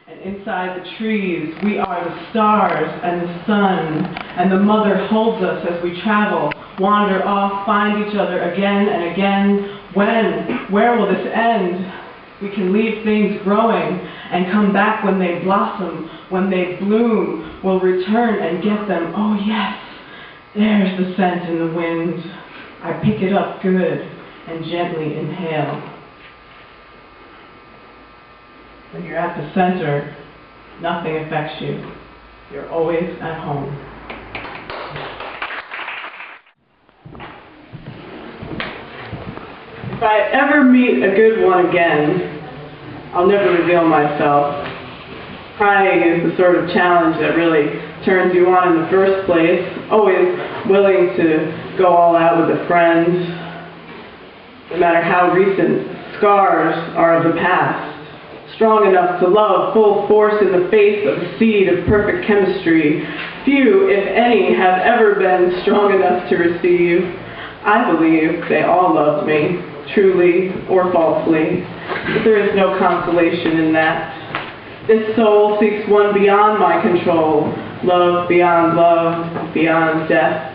And inside the trees, we are the stars and the sun, and the mother holds us as we travel, wander off, find each other again and again. When? Where will this end? We can leave things growing and come back when they blossom, when they bloom. We'll return and get them. Oh yes, there's the scent in the wind. I pick it up good and gently inhale. When you're at the center, nothing affects you. You're always at home. If I ever meet a good one again, I'll never reveal myself. Crying is the sort of challenge that really turns you on in the first place. Always willing to go all out with a friend. No matter how recent, scars are of the past. Strong enough to love full force in the face of a seed of perfect chemistry. Few, if any, have ever been strong enough to receive. I believe they all loved me, truly or falsely, but there is no consolation in that. This soul seeks one beyond my control, love, beyond death.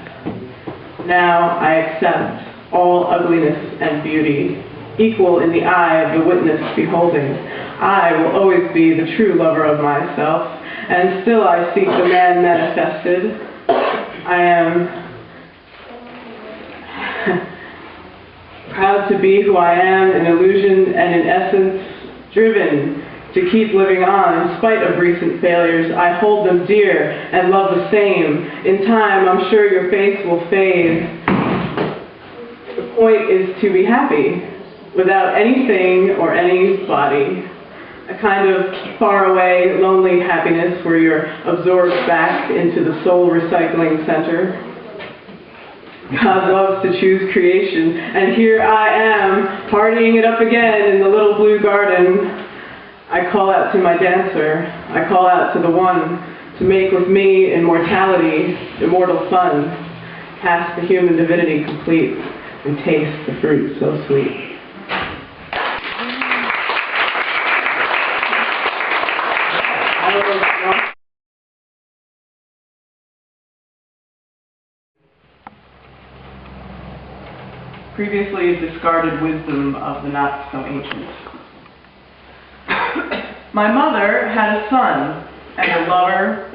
Now I accept all ugliness and beauty, equal in the eye of the witness beholding. I will always be the true lover of myself, and still I seek the man manifested. I am proud to be who I am in illusion and in essence, driven to keep living on in spite of recent failures. I hold them dear and love the same. In time, I'm sure your face will fade. The point is to be happy without anything or anybody. A kind of faraway, lonely happiness where you're absorbed back into the soul recycling center. God loves to choose creation, and here I am, partying it up again in the little blue garden. I call out to my dancer. I call out to the one to make with me immortality, immortal fun, cast the human divinity complete, and taste the fruit so sweet. Previously discarded wisdom of the not-so-ancient. My mother had a son and a lover,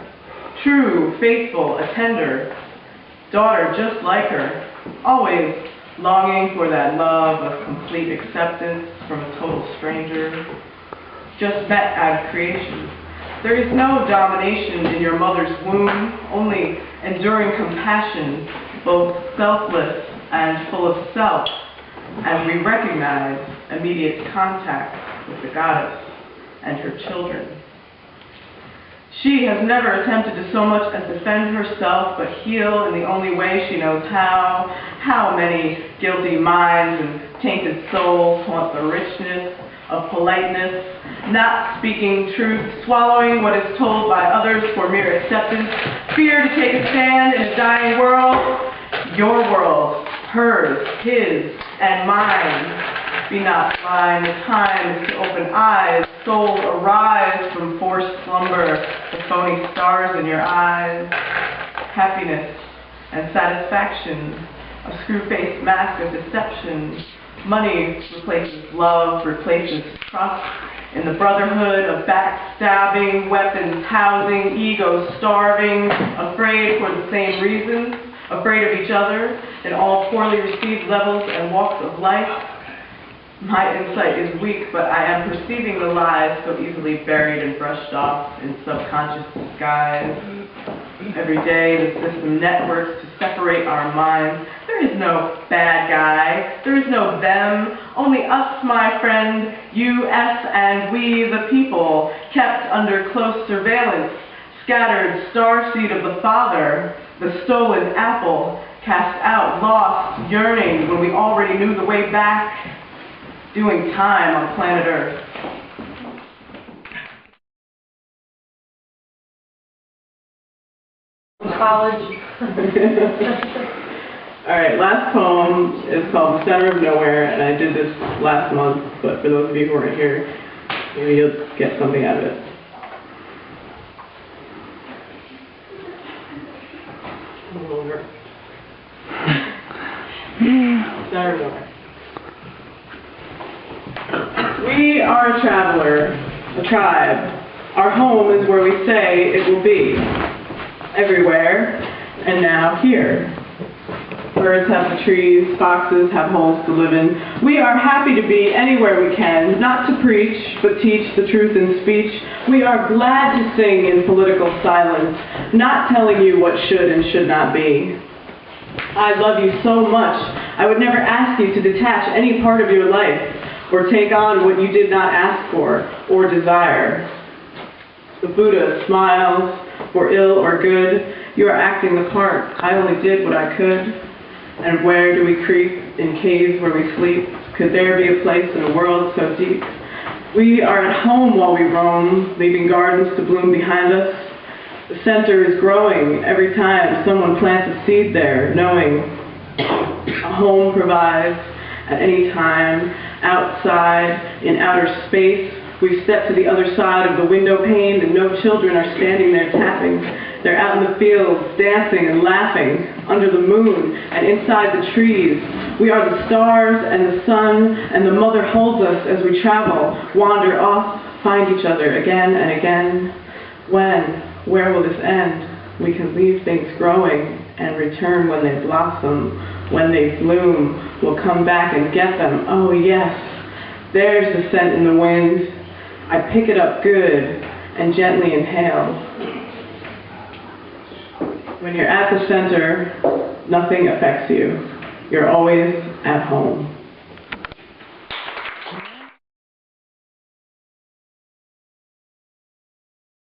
true, faithful, a tender daughter just like her, always longing for that love of complete acceptance from a total stranger, just met out of creation. There is no domination in your mother's womb, only enduring compassion, both selfless and full of self, and we recognize immediate contact with the goddess and her children. She has never attempted to so much as defend herself, but heal in the only way she knows how. How many guilty minds and tainted souls want the richness of politeness, not speaking truth, swallowing what is told by others for mere acceptance, fear to take a stand in a dying world. Your world, hers, his, and mine. Be not blind, the time is to open eyes. Soul, arise from forced slumber, the phony stars in your eyes. Happiness and satisfaction, a screw-faced mask of deception. Money replaces love, replaces trust. In the brotherhood of backstabbing, weapons housing, egos starving, afraid for the same reasons, afraid of each other in all poorly received levels and walks of life. My insight is weak, but I am perceiving the lies so easily buried and brushed off in subconscious disguise. Every day the system networks to separate our minds. There is no bad guy. There is no them. Only us, my friend, you, us, and we, the people, kept under close surveillance, scattered starseed of the Father, the stolen apple, cast out, lost, yearning when we already knew the way back, doing time on planet Earth. College. Alright, last poem is called The Center of Nowhere, and I did this last month, but for those of you who weren't here, maybe you'll get something out of it. Over. Third one. We are a traveler, a tribe. Our home is where we say it will be. Everywhere, and now here. Birds have the trees, foxes have holes to live in. We are happy to be anywhere we can, not to preach, but teach the truth in speech. We are glad to sing in political silence, not telling you what should and should not be. I love you so much, I would never ask you to detach any part of your life, or take on what you did not ask for, or desire. The Buddha smiles, for ill or good, you are acting the part. I only did what I could. And where do we creep? In caves where we sleep? Could there be a place in a world so deep? We are at home while we roam, leaving gardens to bloom behind us. The center is growing every time someone plants a seed there, knowing a home provides at any time, outside, in outer space. We've stepped to the other side of the window pane and no children are standing there tapping. They're out in the fields, dancing and laughing, under the moon and inside the trees. We are the stars and the sun, and the mother holds us as we travel, wander off, find each other again and again. Where will this end? We can leave things growing and return when they blossom. When they bloom, we'll come back and get them. Oh yes, there's the scent in the wind. I pick it up good and gently inhale. When you're at the center, nothing affects you. You're always at home.